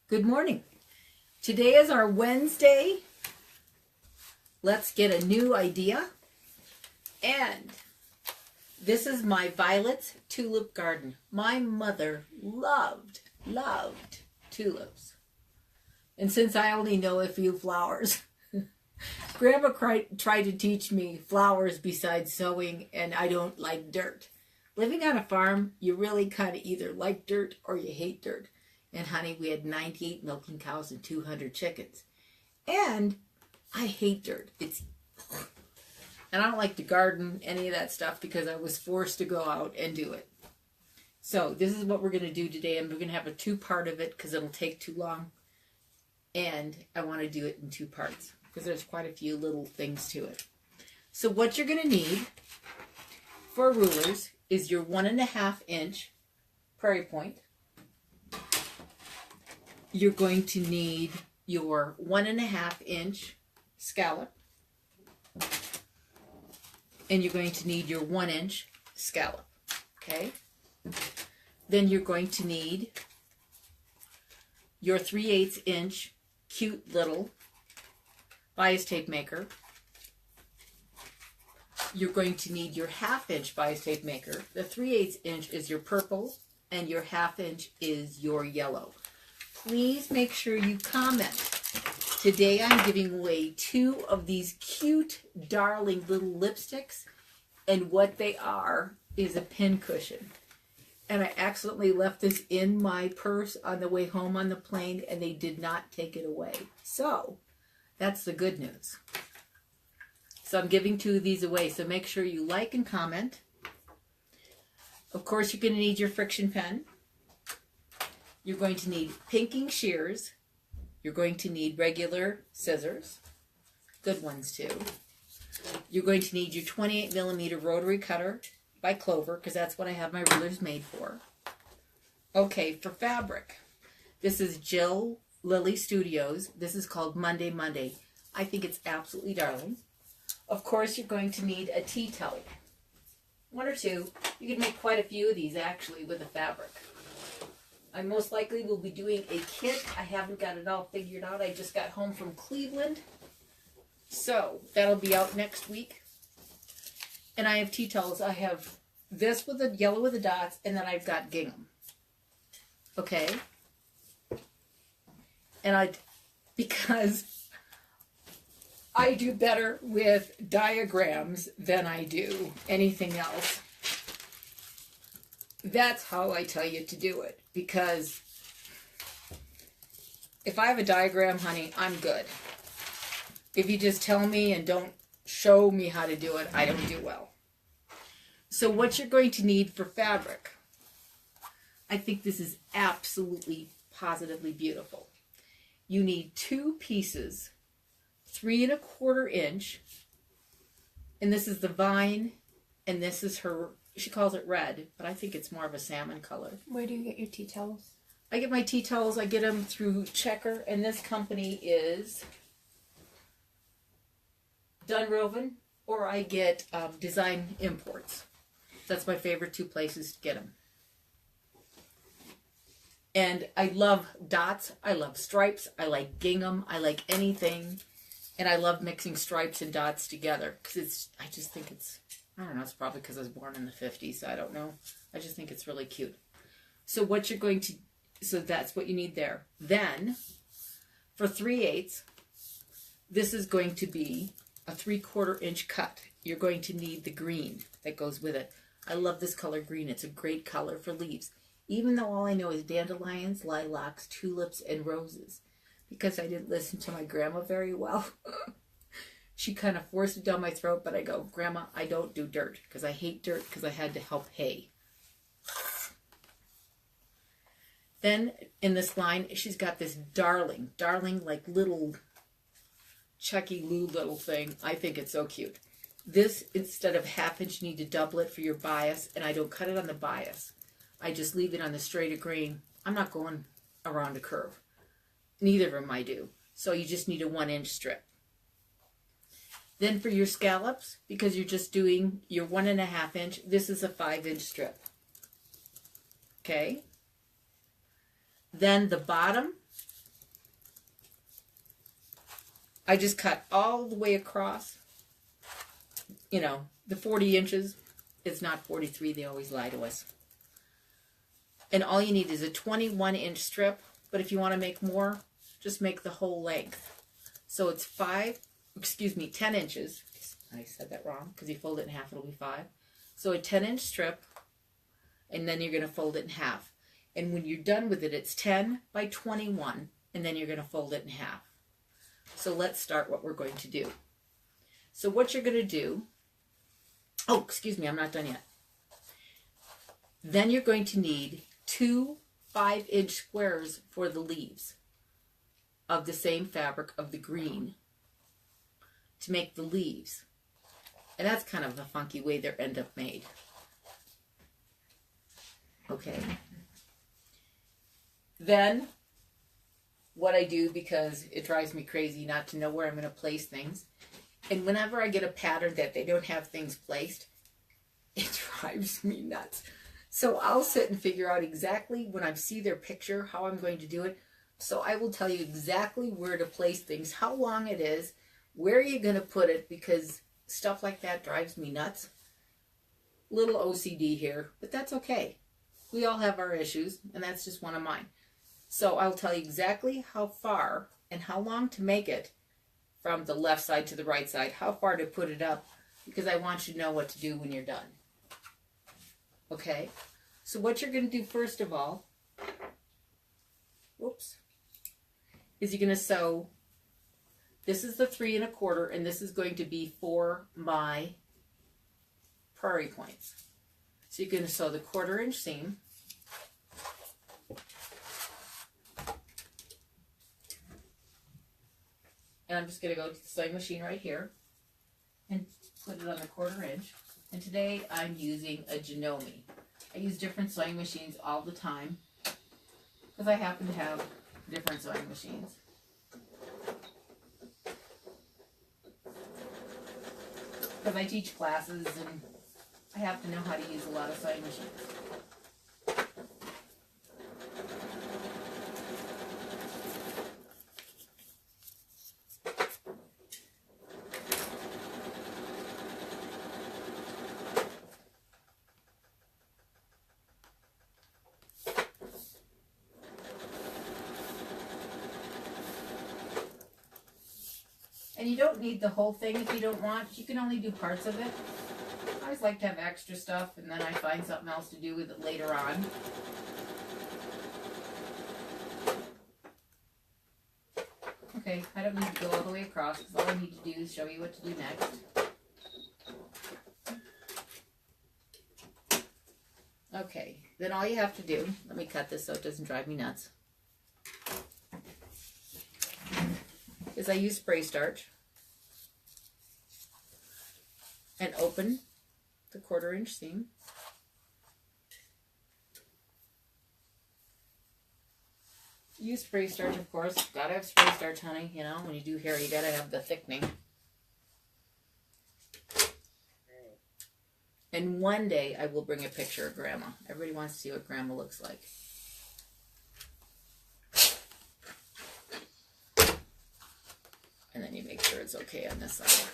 Good morning. Today is our Wednesday. Let's get a new idea. And this is my Violet's tulip garden. My mother loved tulips. And since I only know a few flowers, Grandma tried to teach me flowers besides sewing, and I don't like dirt. Living on a farm, you really kind of either like dirt or you hate dirt. And honey, we had 98 milking cows and 200 chickens. And I hate dirt. And I don't like to garden, any of that stuff, because I was forced to go out and do it. So this is what we're going to do today. And we're going to have a two-part of it because it'll take too long. And I want to do it in two parts because there's quite a few little things to it. So what you're going to need for rulers is your 1.5 inch prairie point. You're going to need your 1.5 inch scallop. And you're going to need your 1 inch scallop. Okay? Then you're going to need your 3/8 inch cute little bias tape maker. You're going to need your 1/2 inch bias tape maker. The 3/8 inch is your purple and your 1/2 inch is your yellow. Please make sure you comment. Today I'm giving away 2 of these cute, darling little lipsticks. And what they are is a pin cushion. And I accidentally left this in my purse on the way home on the plane, and they did not take it away. So, that's the good news. So I'm giving 2 of these away. So make sure you like and comment. Of course, you're going to need your friction pen. You're going to need pinking shears. You're going to need regular scissors. Good ones, too. You're going to need your 28mm rotary cutter by Clover, because that's what I have my rulers made for. Okay, for fabric. This is Jill Lily Studios. This is called Monday Monday. I think it's absolutely darling. Of course, you're going to need a tea towel. 1 or 2. You can make quite a few of these, actually, with the fabric. I most likely will be doing a kit. I haven't got it all figured out. I just got home from Cleveland. So, that'll be out next week. And I have tea towels. I have this with the yellow with the dots, and then I've got gingham. Okay? And because I do better with diagrams than I do anything else. That's how I tell you to do it. Because if I have a diagram, honey, I'm good. If you just tell me and don't show me how to do it, I don't do well. So what you're going to need for fabric, I think this is absolutely, positively beautiful. You need 2 pieces, 3¼ inch, and this is the vine, and this is her, she calls it red, but I think it's more of a salmon color. Where do you get your tea towels? I get my tea towels, I get them through Checker, and this company is Dunroven, or I get Design Imports. That's my favorite 2 places to get them. And I love dots, I love stripes, I like gingham, I like anything, and I love mixing stripes and dots together, because I just think it's, I don't know, it's probably because I was born in the 50s, so I don't know. I just think it's really cute. So what you're going to, so that's what you need there. Then, for 3/8, this is going to be a 3/4 inch cut. You're going to need the green that goes with it. I love this color green. It's a great color for leaves. Even though all I know is dandelions, lilacs, tulips, and roses. Because I didn't listen to my grandma very well. She kind of forced it down my throat, but I go, Grandma, I don't do dirt. Because I hate dirt because I had to help hay. Then, in this line, she's got this darling, like little Chucky Lou little thing. I think it's so cute. This, instead of 1/2 inch, you need to double it for your bias, and I don't cut it on the bias. I just leave it on the straight of grain. I'm not going around a curve. Neither of them I do. So you just need a 1 inch strip. Then for your scallops, because you're just doing your 1.5 inch, this is a 5 inch strip. Okay? Then the bottom I just cut all the way across. You know, the 40 inches. It's not 43. They always lie to us. And all you need is a 21-inch strip. But if you want to make more, just make the whole length. So it's 10 inches. I said that wrong because you fold it in half, it'll be 5. So a 10-inch strip, and then you're going to fold it in half. And when you're done with it, it's 10 by 21, and then you're going to fold it in half. So let's start what we're going to do. So what you're going to do, oh, excuse me, I'm not done yet. Then you're going to need 2 5-inch squares for the leaves of the same fabric of the green to make the leaves. And that's kind of a funky way they end up made. Okay. Then, what I do, because it drives me crazy not to know where I'm going to place things, and whenever I get a pattern that they don't have things placed, it drives me nuts. So I'll sit and figure out exactly when I see their picture how I'm going to do it. So I will tell you exactly where to place things, how long it is, where you're going to put it, because stuff like that drives me nuts. Little OCD here, but that's okay. We all have our issues, and that's just one of mine. So I'll tell you exactly how far and how long to make it from the left side to the right side, how far to put it up, because I want you to know what to do when you're done. Okay? So what you're going to do first of all, is you're going to sew, this is the 3 1/4, and this is going to be for my prairie points. So you're going to sew the 1/4-inch seam. And I'm just going to go to the sewing machine right here and put it on the 1/4-inch. And today I'm using a Janome. I use different sewing machines all the time because I happen to have different sewing machines. Because I teach classes and I have to know how to use a lot of sewing machines. And you don't need the whole thing if you don't want. You can only do parts of it. I always like to have extra stuff, and then I find something else to do with it later on. Okay, I don't need to go all the way across, because all I need to do is show you what to do next. Okay, then all you have to do, let me cut this so it doesn't drive me nuts, is I use spray starch and open the 1/4-inch seam. Use spray starch, of course. Gotta have spray starch, honey. You know, when you do hair, you gotta have the thickening. And one day I will bring a picture of Grandma. Everybody wants to see what Grandma looks like. And then you make sure it's okay on this side.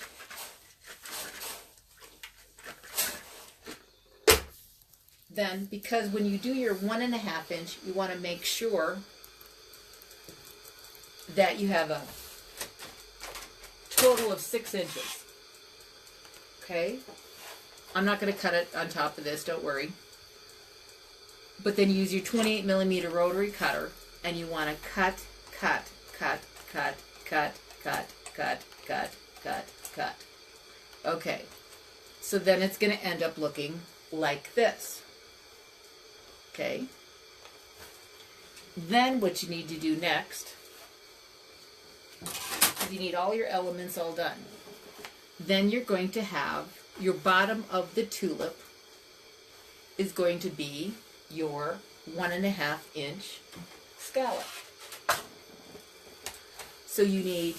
Then, because when you do your 1 1/2 inch, you want to make sure that you have a total of 6 inches. Okay? I'm not going to cut it on top of this, don't worry. But then use your 28mm rotary cutter, and you want to cut, cut, cut, cut, cut, cut, cut, cut, cut, cut. Okay. So then it's going to end up looking like this. Okay. Then what you need to do next is you need all your elements all done. Then you're going to have your bottom of the tulip is going to be your 1 1/2 inch scallop. So you need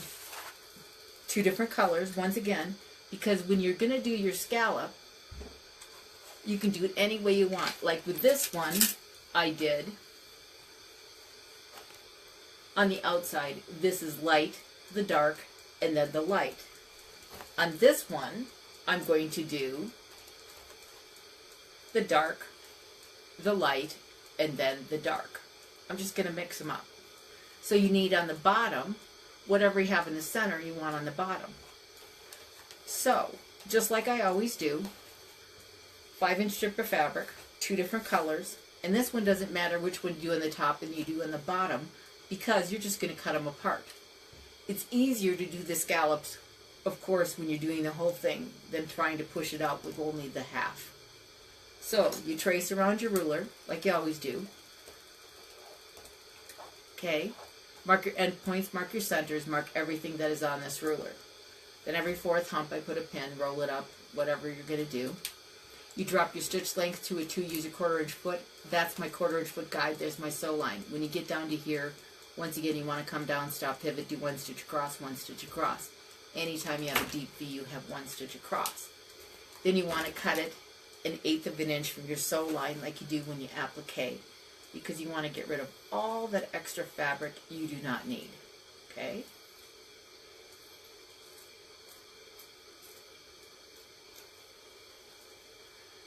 2 different colors, once again, because when you're going to do your scallop, you can do it any way you want. Like with this one, I did on the outside, this is light, the dark, and then the light. On this one, I'm going to do the dark, the light, and then the dark. I'm just going to mix them up. So you need on the bottom, whatever you have in the center, you want on the bottom. So, just like I always do, 5-inch strip of fabric, 2 different colors, and this one doesn't matter which one you do on the top and you do on the bottom, because you're just going to cut them apart. It's easier to do the scallops, of course, when you're doing the whole thing than trying to push it out with only the half. So, you trace around your ruler, like you always do. Okay, mark your end points, mark your centers, mark everything that is on this ruler. Then every 4th hump I put a pin, roll it up, whatever you're going to do. You drop your stitch length to a 2, use a 1/4 inch foot. That's my 1/4 inch foot guide. There's my sew line. When you get down to here, once again you want to come down, stop, pivot, do 1 stitch across, 1 stitch across. Anytime you have a deep V, you have 1 stitch across. Then you want to cut it 1/8 of an inch from your sew line like you do when you applique, because you want to get rid of all that extra fabric you do not need. Okay?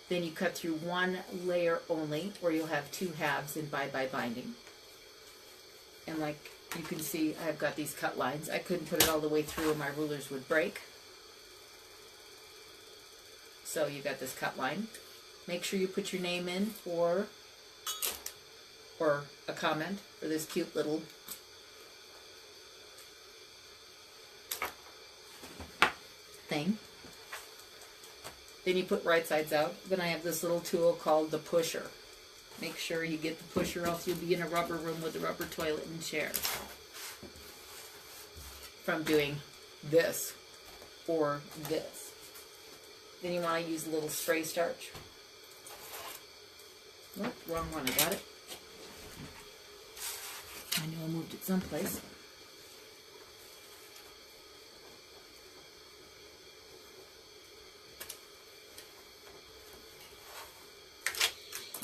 Then you cut through 1 layer only, or you'll have 2 halves in bye-bye binding. And like you can see, I've got these cut lines. I couldn't put it all the way through or my rulers would break. So you got this cut line. Make sure you put your name in or a comment for this cute little thing. Then you put right sides out. Then I have this little tool called the pusher. Make sure you get the pusher, else you'll be in a rubber room with a rubber toilet and chair from doing this or this. Then you want to use a little spray starch. Nope, wrong one, I got it. I know I moved it someplace.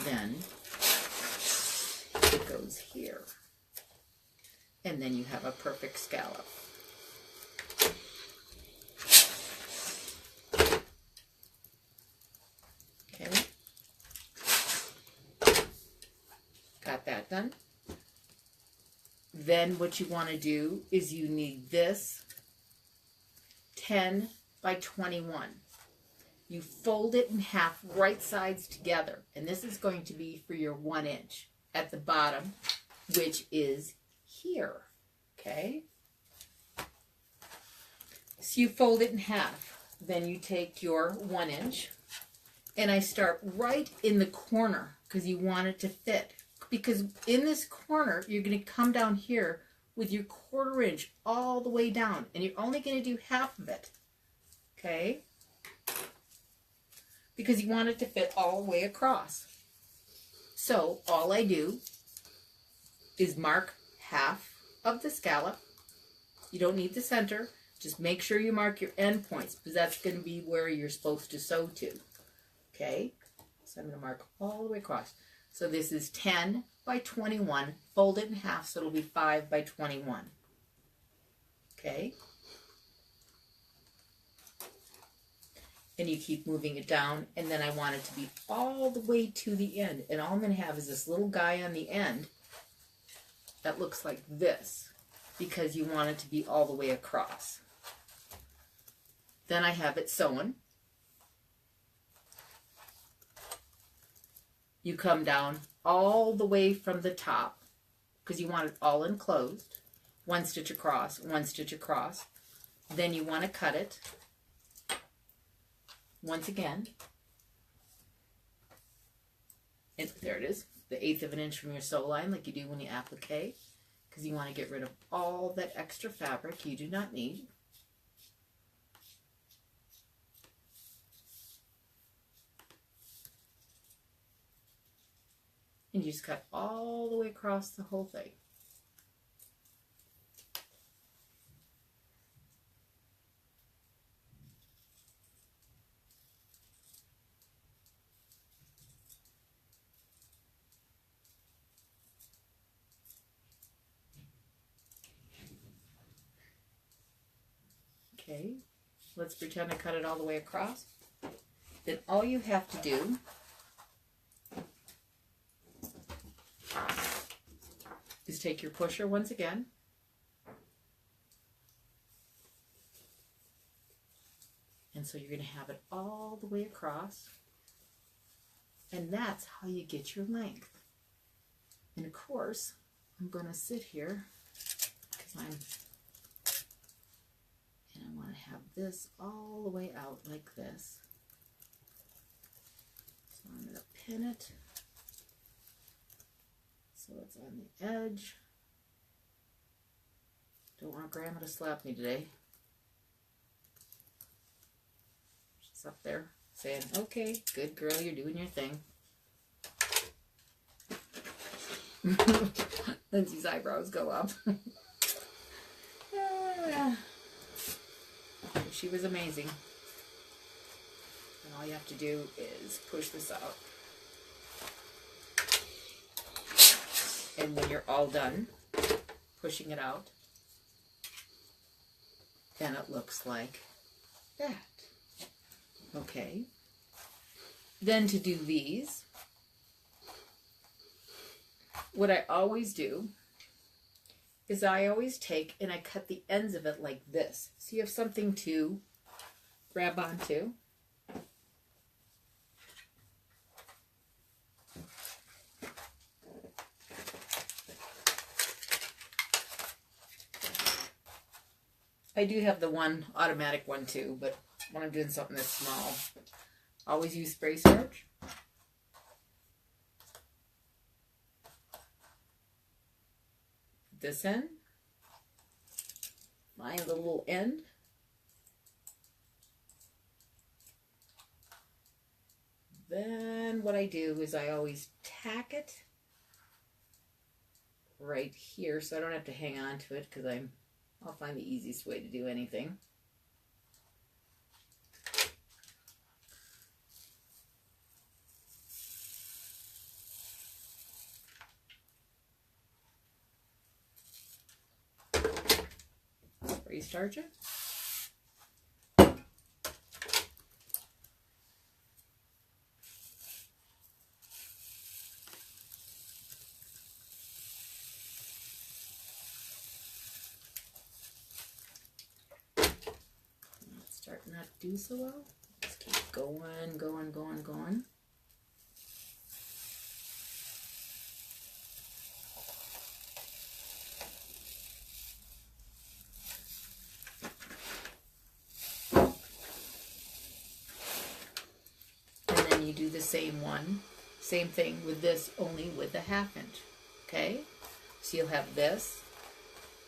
Then it goes here. And then you have a perfect scallop. Okay. Got that done. Then what you want to do is you need this 10 by 21. You fold it in half, right sides together, and this is going to be for your 1 inch at the bottom, which is here, okay? So you fold it in half. Then you take your 1 inch, and I start right in the corner because you want it to fit. Because in this corner, you're going to come down here with your 1/4 inch all the way down, and you're only going to do half of it, okay? Because you want it to fit all the way across. So all I do is mark half of the scallop. You don't need the center. Just make sure you mark your end points, because that's going to be where you're supposed to sew to. Okay? So I'm going to mark all the way across. So this is 10 by 21. Fold it in half so it'll be 5 by 21. Okay? And you keep moving it down, and then I want it to be all the way to the end. And all I'm going to have is this little guy on the end that looks like this, because you want it to be all the way across. Then I have it sewn. You come down all the way from the top, because you want it all enclosed. 1 stitch across, 1 stitch across. Then you want to cut it. Once again, and there it is, the 1/8 of an inch from your sew line, like you do when you applique, because you want to get rid of all that extra fabric you do not need. And you just cut all the way across the whole thing. Okay, let's pretend I cut it all the way across. Then all you have to do is take your pusher once again, and so you're going to have it all the way across, and that's how you get your length. And of course, I'm going to sit here because I want to have this all the way out like this. So I'm going to pin it so it's on the edge. Don't want Grandma to slap me today. She's up there saying, okay, good girl, you're doing your thing. Lindsay's eyebrows go up. She was amazing. And all you have to do is push this out. And when you're all done pushing it out, then it looks like that. Okay. Then to do these, what I always do is I always take and I cut the ends of it like this. So you have something to grab onto. I do have the one automatic one too, but when I'm doing something that's small, always use spray starch. This end, find the little end, then what I do is I always tack it right here so I don't have to hang on to it because I'll find the easiest way to do anything. Starch it. It's starting not to do so well. Just keep going. You do the same thing with this, only with a 1/2 inch. Okay, so you'll have this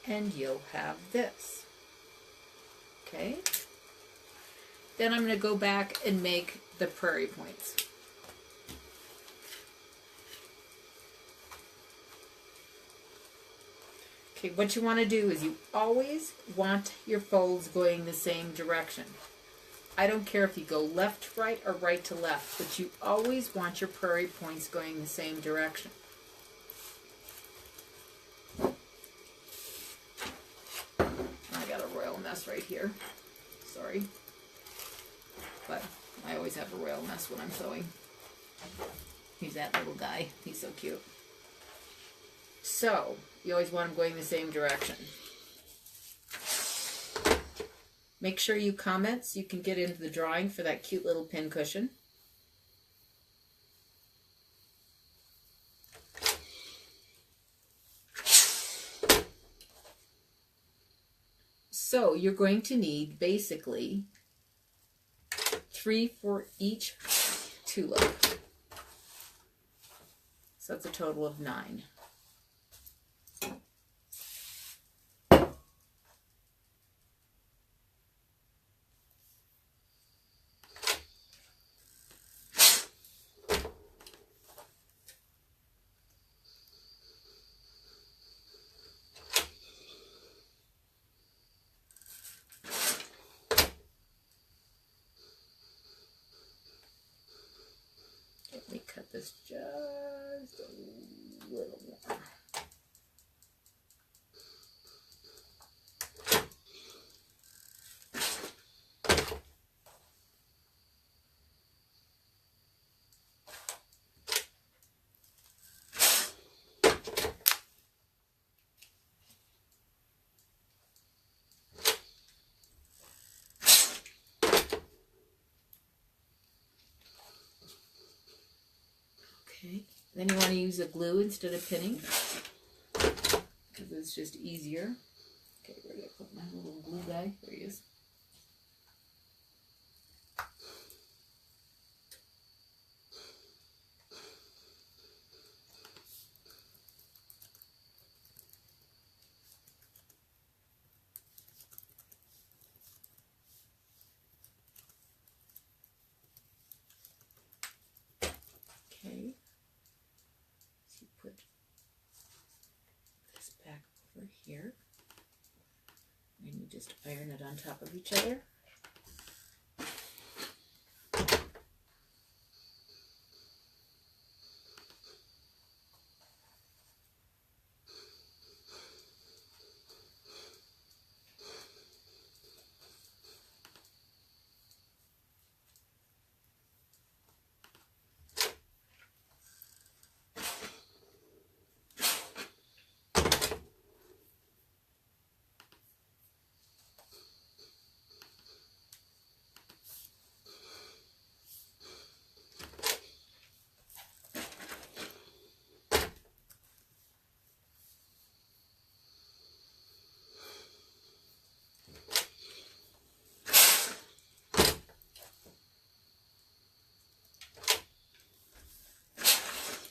and you'll have this. Okay, then I'm going to go back and make the prairie points. Okay, what you want to do is you always want your folds going the same direction. I don't care if you go left to right or right to left, but you always want your prairie points going the same direction. I got a royal mess right here. Sorry. But I always have a royal mess when I'm sewing. He's that little guy. He's so cute. So, you always want them going the same direction. Make sure you comment so you can get into the drawing for that cute little pin cushion. So you're going to need basically 3 for each tulip. So that's a total of 9. Let me cut this just a little Then you want to use a glue instead of pinning, because it's just easier. Okay, where did I put my little glue guy? There he is. Okay, so you put this back over here, and you just iron it on top of each other.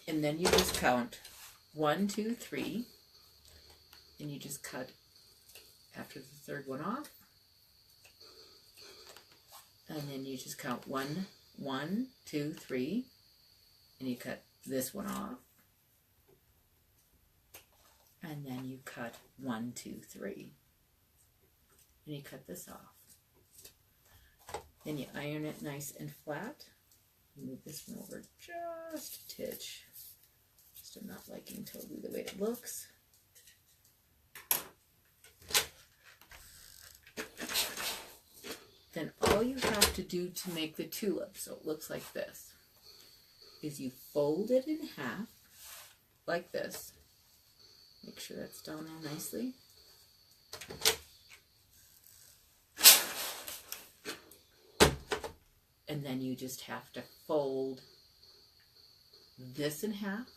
And then you just count 1, 2, 3, and you just cut after the third one off. And then you just count 1, 1, 2, 3, and you cut this one off. And then you cut 1, 2, 3, and you cut this off. Then you iron it nice and flat. Move this one over just a titch. Just I'm not liking totally the way it looks. Then all you have to do to make the tulip, so it looks like this, is you fold it in half, like this. Make sure that's down there nicely. And then you just have to fold this in half,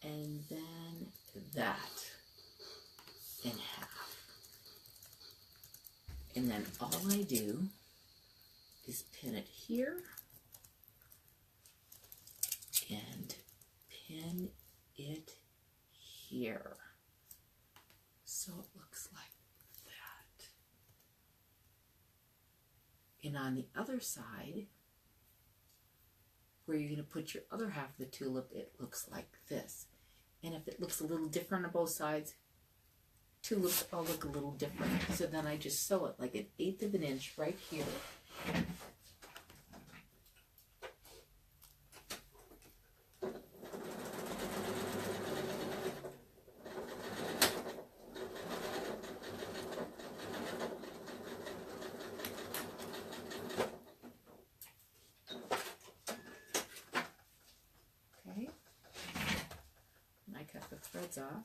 and then that in half. And then all I do is pin it here and pin it here. So it looks like that. And on the other side, where you're going to put your other half of the tulip, it looks like this. And if it looks a little different on both sides, tulips all look a little different. So then I just sew it like 1/8 of an inch right here. Okay. And I cut the threads off.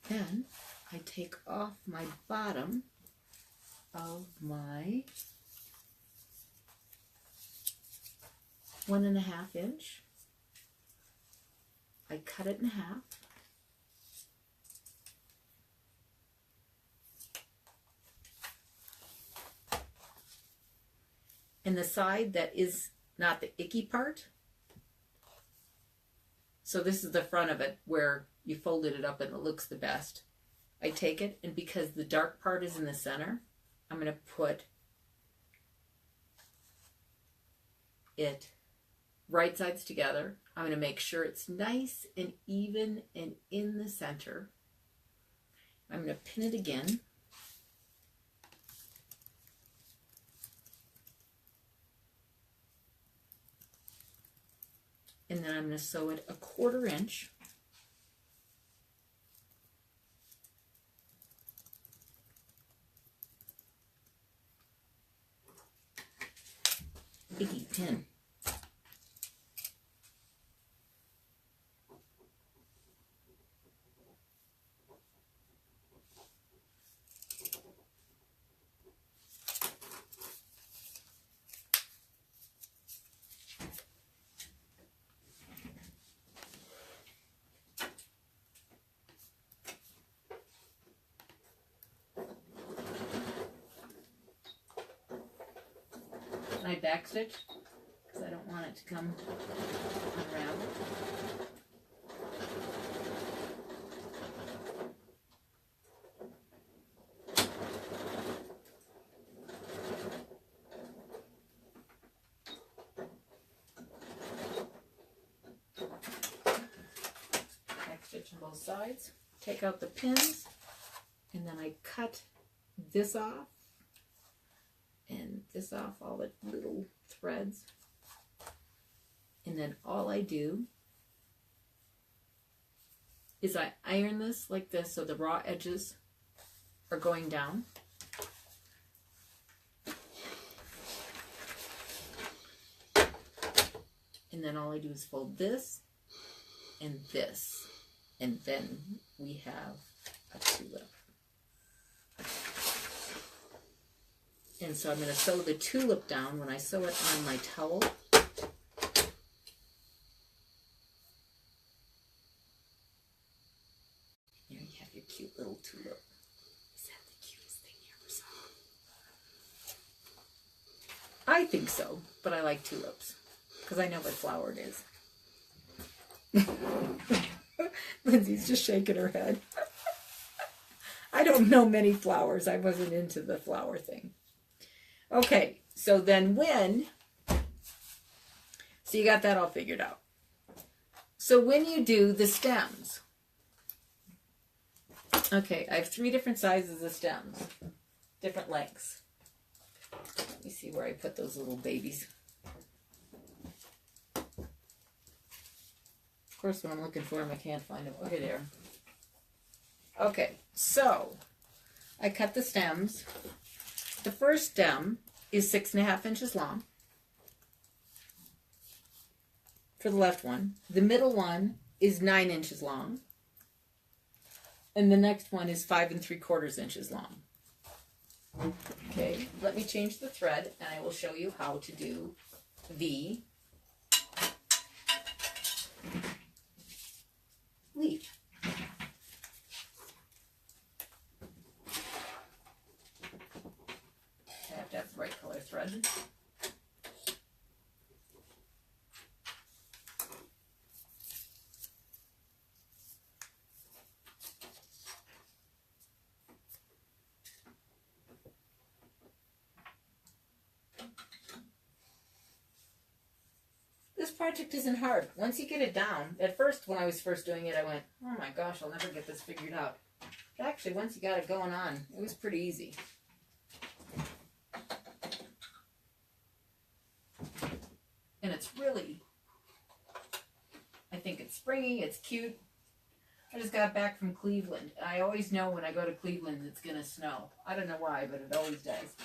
Then I take off my bottom of my 1.5 inch. I cut it in half. And the side that is not the icky part, so this is the front of it where you folded it up and it looks the best. I take it, and because the dark part is in the center, I'm going to put it right sides together. I'm going to make sure it's nice and even and in the center. I'm going to pin it again. And then I'm going to sew it 1/4 inch. Biggie pin. my back stitch because I don't want it to come unraveled. Back stitch on both sides. Take out the pins, and then I cut this off and this off, all the little threads. And then all I do is I iron this like this so the raw edges are going down. And then all I do is fold this and this. And then we have a tulip. And so I'm going to sew the tulip down when I sew it on my towel. There you have your cute little tulip. Is that the cutest thing you ever saw? I think so, but I like tulips because I know what flower it is. Lindsay's just shaking her head. I don't know many flowers. I wasn't into the flower thing. Okay, so then so you got that all figured out. So when you do the stems, okay, I have 3 different sizes of stems, different lengths. Let me see where I put those little babies. Of course, when I'm looking for them, I can't find them. Okay, there. Okay, so I cut the stems. The first stem is 6.5 inches long for the left one. The middle one is 9 inches long. And the next one is 5 3/4 inches long. Okay, let me change the thread and I will show you how to do the leaf. I have to have the right color thread. This project isn't hard. Once you get it down, at first, when I was first doing it, I went, oh my gosh, I'll never get this figured out. But actually, once you got it going on, it was pretty easy. And it's really, I think it's springy, it's cute. I just got back from Cleveland. I always know when I go to Cleveland it's going to snow. I don't know why, but it always does.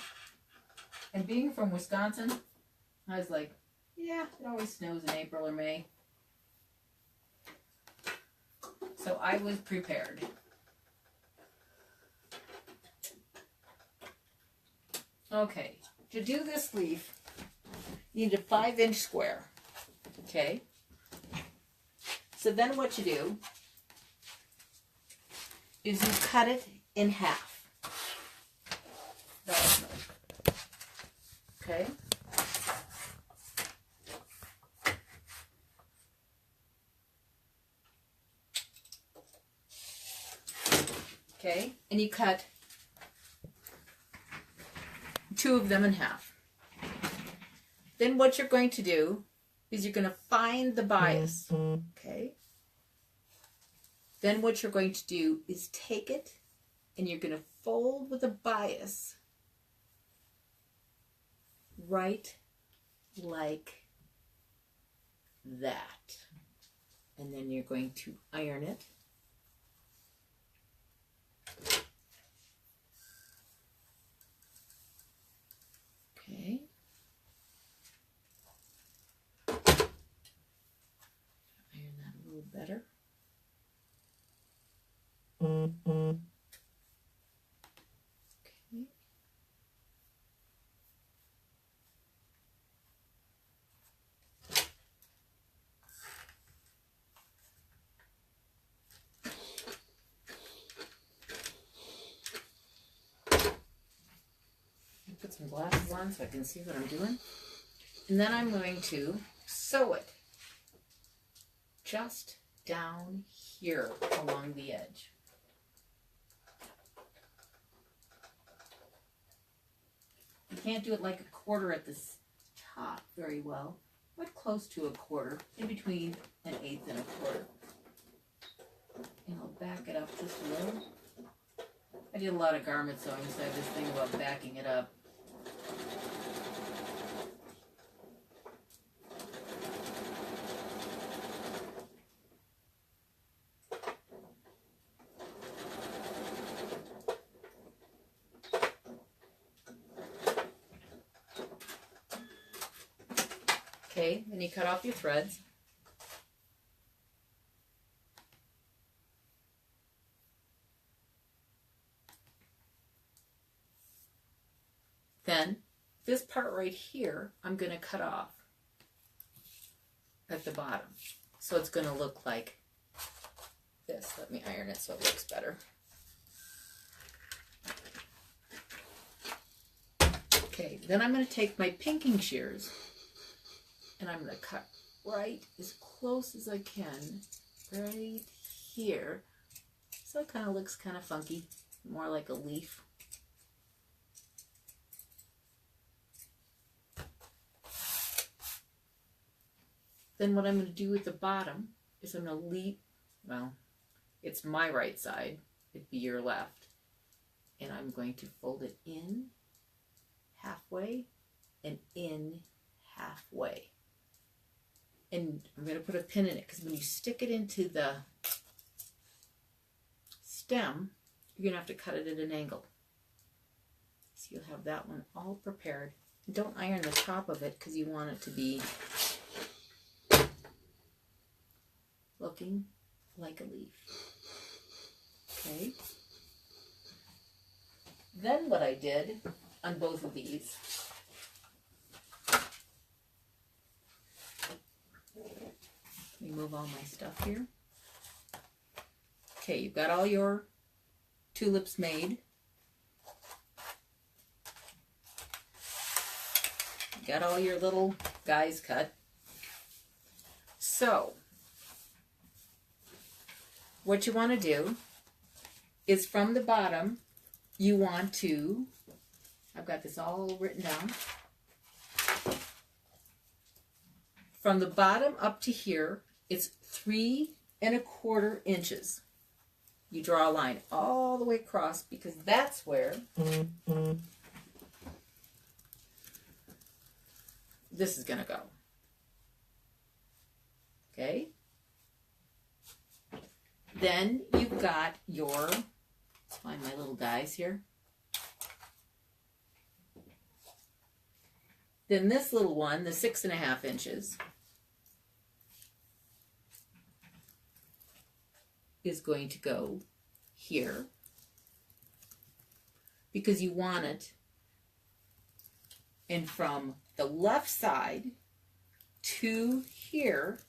And being from Wisconsin, I was like, yeah, it always snows in April or May. So I was prepared. Okay, to do this leaf, you need a 5-inch square. Okay? So then what you do is you cut it in half. Okay? Okay, and you cut 2 of them in half. Then what you're going to do is you're going to find the bias. Okay? Then what you're going to do is take it and you're going to fold with a bias right like that. And then you're going to iron it. Okay. Iron that a little better. Okay. Put some glasses on so I can see what I'm doing. And then I'm going to sew it just down here along the edge. You can't do it like a quarter at the top very well, but close to a quarter, in between an eighth and a quarter. And I'll back it up just a little. I did a lot of garment sewing, so I have this thing about backing it up. Okay, then you cut off your threads. Then this part right here, I'm going to cut off at the bottom. So it's going to look like this. Let me iron it so it looks better. Okay, then I'm going to take my pinking shears and I'm going to cut right as close as I can, right here. So it kind of looks kind of funky, more like a leaf. Then what I'm going to do with the bottom is I'm going to leap, well, it's my right side, it'd be your left. And I'm going to fold it in halfway and in halfway. And I'm going to put a pin in it because when you stick it into the stem, you're going to have to cut it at an angle. So you'll have that one all prepared. And don't iron the top of it because you want it to be looking like a leaf. Okay. Then what I did on both of these, let me move all my stuff here. Okay, you've got all your tulips made. You got all your little guys cut. So what you want to do is from the bottom, you want to, I've got this all written down. From the bottom up to here, it's 3 1/4 inches. You draw a line all the way across because that's where this is going to go. Okay? Then you've got your, let's find my little guys here. Then this little one, the 6 1/2 inches, is going to go here because you want it. And from the left side to here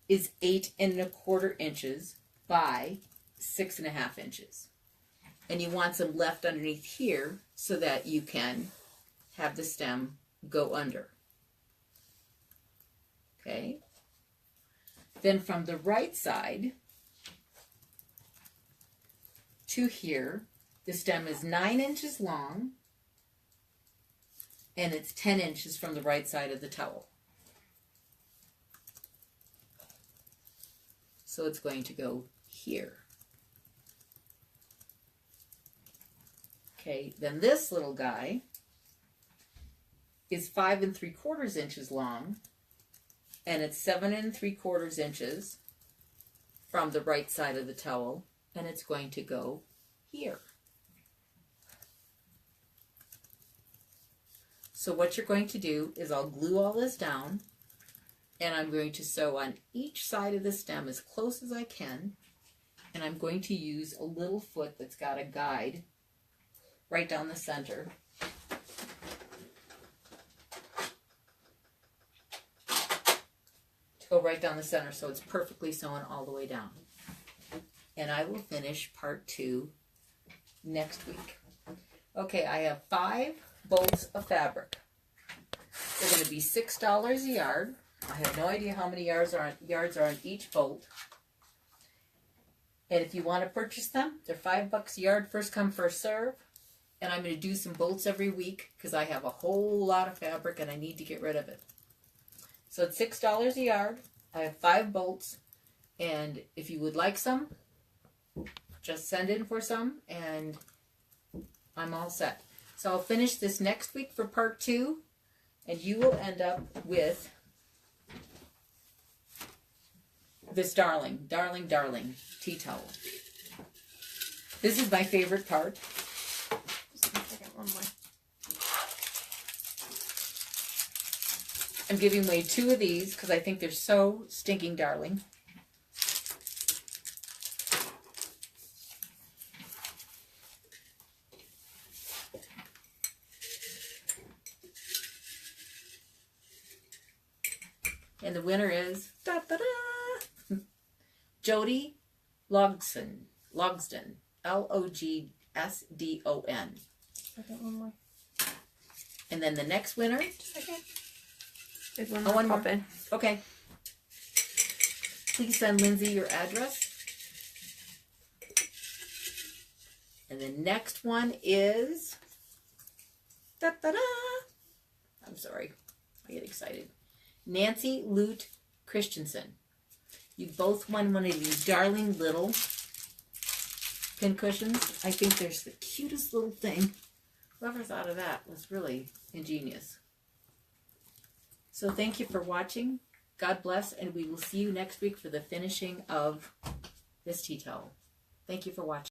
is 8 1/4 inches by 6 1/2 inches. And you want some left underneath here so that you can have the stem go under. Okay? Then from the right side to here, the stem is 9 inches long and it's 10 inches from the right side of the towel. So it's going to go here. Okay, then this little guy is 5 3/4 inches long and it's 7 3/4 inches from the right side of the towel, and it's going to go here. So what you're going to do is I'll glue all this down and I'm going to sew on each side of the stem as close as I can, and I'm going to use a little foot that's got a guide right down the center. To go right down the center so it's perfectly sewn all the way down. And I will finish part 2 next week. Okay, I have 5 bolts of fabric. They're going to be $6 a yard. I have no idea how many yards are on each bolt. And if you want to purchase them, they're $5 a yard, first come, first serve. And I'm going to do some bolts every week because I have a whole lot of fabric and I need to get rid of it. So it's $6 a yard. I have 5 bolts. And if you would like some, just send in for some and I'm all set. So I'll finish this next week for part 2. And you will end up with this darling tea towel. This is my favorite part. I'm giving away 2 of these because I think they're so stinking darling. And the winner is Jody Logsdon. Logsdon. Logsdon. One more. And then the next winner. There's one Oh, one more. pop-in. Okay. Please send Lindsay your address. And the next one is. I'm sorry. I get excited. Nancy Lute Christensen. You both won one of these darling little pin cushions. I think they're the cutest little thing. Whoever thought of that was really ingenious. So thank you for watching. God bless, and we will see you next week for the finishing of this tea towel. Thank you for watching.